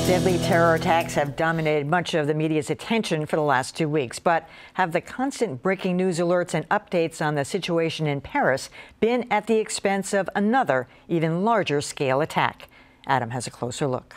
Deadly terror attacks have dominated much of the media's attention for the last 2 weeks. But have the constant breaking news alerts and updates on the situation in Paris been at the expense of another, even larger scale attack? Adam has a closer look.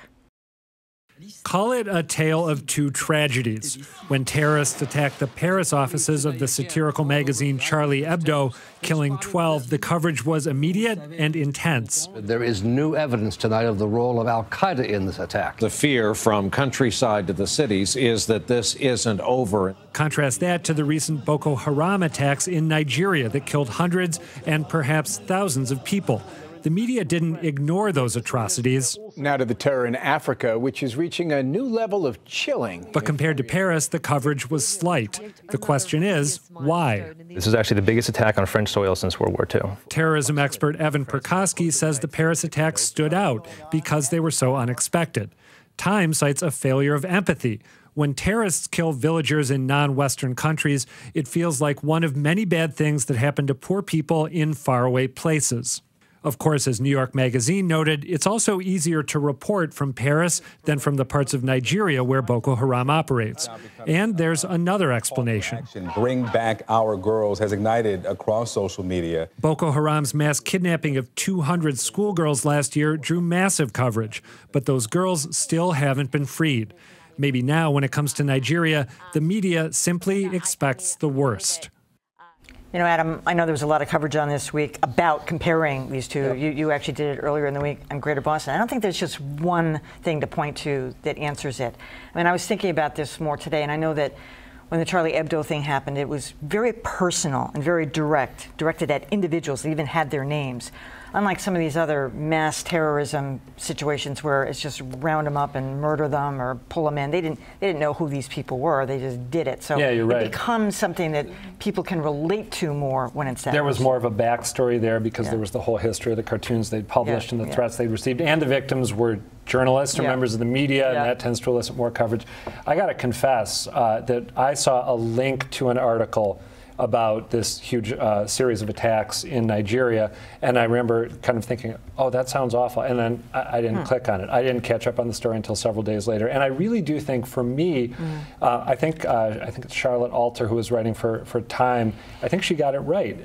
Call it a tale of two tragedies. When terrorists attacked the Paris offices of the satirical magazine Charlie Hebdo, killing 12, the coverage was immediate and intense. There is new evidence tonight of the role of al-Qaeda in this attack. The fear from countryside to the cities is that this isn't over. Contrast that to the recent Boko Haram attacks in Nigeria that killed hundreds and perhaps thousands of people. The media didn't ignore those atrocities. Now to the terror in Africa, which is reaching a new level of chilling. But compared to Paris, the coverage was slight. The question is, why? This is actually the biggest attack on French soil since World War II. Terrorism expert Evan Perkoski says the Paris attacks stood out because they were so unexpected. Time cites a failure of empathy. When terrorists kill villagers in non-Western countries, it feels like one of many bad things that happen to poor people in faraway places. Of course, as New York Magazine noted, it's also easier to report from Paris than from the parts of Nigeria where Boko Haram operates. And there's another explanation. Bring Back Our Girls has ignited across social media. Boko Haram's mass kidnapping of 200 schoolgirls last year drew massive coverage, but those girls still haven't been freed. Maybe now, when it comes to Nigeria, the media simply expects the worst. You know, Adam, I know there was a lot of coverage on this week about comparing these two. Yep. You actually did it earlier in the week on Greater Boston. I don't think there's just one thing to point to that answers it. I mean, I was thinking about this more today, and I know that when the Charlie Hebdo thing happened, it was very personal and very directed at individuals that even had their names. Unlike some of these other mass terrorism situations where it's just round them up and murder them or pull them in. They didn't know who these people were. They just did it. So yeah, you're right. It becomes something that people can relate to more when it's that. There was more of a backstory there because there was the whole history of the cartoons they'd published and the threats they'd received. And the victims were journalists or members of the media, and that tends to elicit more coverage. I got to confess that I saw a link to an article about this huge series of attacks in Nigeria, and I remember kind of thinking, oh, that sounds awful, and then I didn't click on it. I didn't catch up on the story until several days later, and I really do think, for me, I think it's Charlotte Alter who was writing for Time. I think she got it right.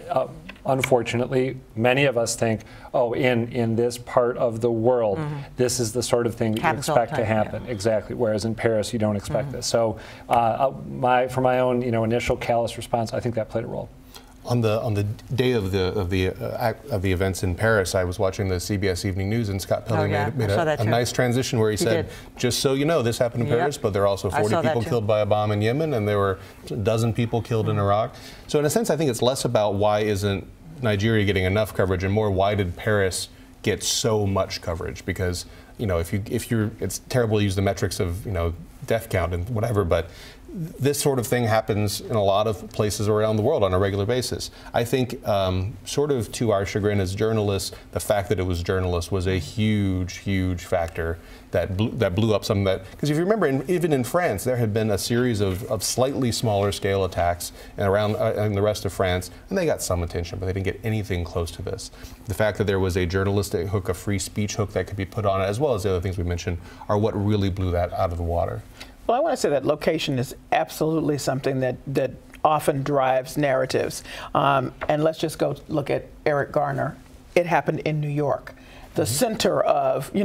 Unfortunately, many of us think, oh, in this part of the world, this is the sort of thing that you expect to happen. Yeah. Exactly. Whereas in Paris, you don't expect this. So, for my own initial callous response, I think that played a role. On the day of the events in Paris, I was watching the CBS Evening News, and Scott Pelley made a nice transition where he said, just so you know, this happened in Paris, but there are also 40 people killed by a bomb in Yemen, and there were a dozen people killed in Iraq. So in a sense, I think it's less about why isn't Nigeria getting enough coverage, and more why did Paris get so much coverage? Because it's terrible to use the metrics of death count and whatever, but this sort of thing happens in a lot of places around the world on a regular basis. I think, sort of to our chagrin as journalists, the fact that it was journalists was a huge, huge factor that blew up some of that. Because if you remember, even in France, there had been a series of slightly smaller scale attacks around in the rest of France, and they got some attention, but they didn't get anything close to this. The fact that there was a journalistic hook, a free speech hook that could be put on it, as well as the other things we mentioned, are what really blew that out of the water. Well, I want to say that location is absolutely something that often drives narratives. And let's just go look at Eric Garner. It happened in New York, the center of, the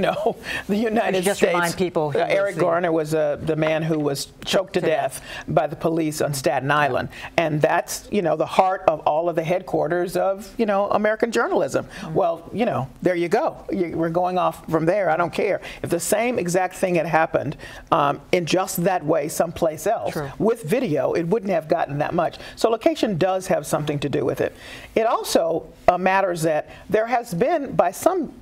United States. Remind people, Eric Garner was the man who was choked to death by the police on Staten Island. And that's, the heart of all of the headquarters of, American journalism. Well, there you go. We're going off from there. I don't care. If the same exact thing had happened in just that way someplace else, with video, it wouldn't have gotten that much. So location does have something to do with it. It also matters that there has been, by some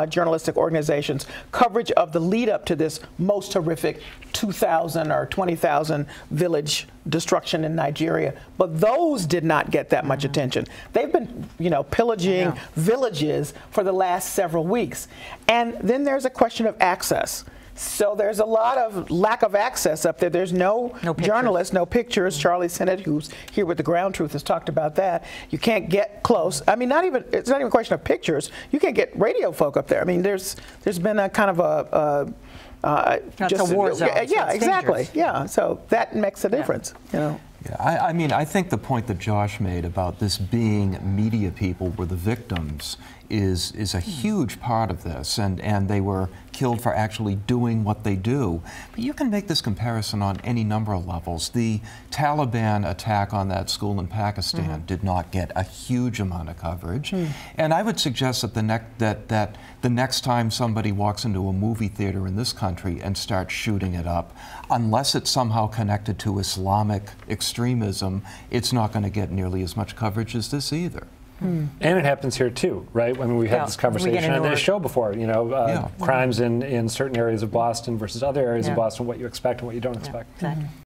journalistic organizations, coverage of the lead up to this most horrific 2,000 or 20,000 village destruction in Nigeria, but those did not get that much attention. They've been, pillaging villages for the last several weeks. And then there's a question of access. So there's a lot of lack of access up there. There's no journalists, no pictures. Charlie Sennett, who's here with the Ground Truth, has talked about that. You can't get close. I mean, it's not even a question of pictures. You can't get radio folk up there. I mean, there's been a kind of just a war zone. Yeah, exactly. Dangerous. Yeah, so that makes a difference. You know. Yeah, I mean, I think the point that Josh made about this being media people were the victims is a huge part of this, and they were killed for actually doing what they do. But you can make this comparison on any number of levels. The Taliban attack on that school in Pakistan did not get a huge amount of coverage, and I would suggest that the next time somebody walks into a movie theater in this country and starts shooting it up, unless it's somehow connected to Islamic extremism, it's not going to get nearly as much coverage as this either. And it happens here too, right? I mean, we had this conversation on this show before, you know, crimes in certain areas of Boston versus other areas of Boston, what you expect and what you don't expect. Exactly.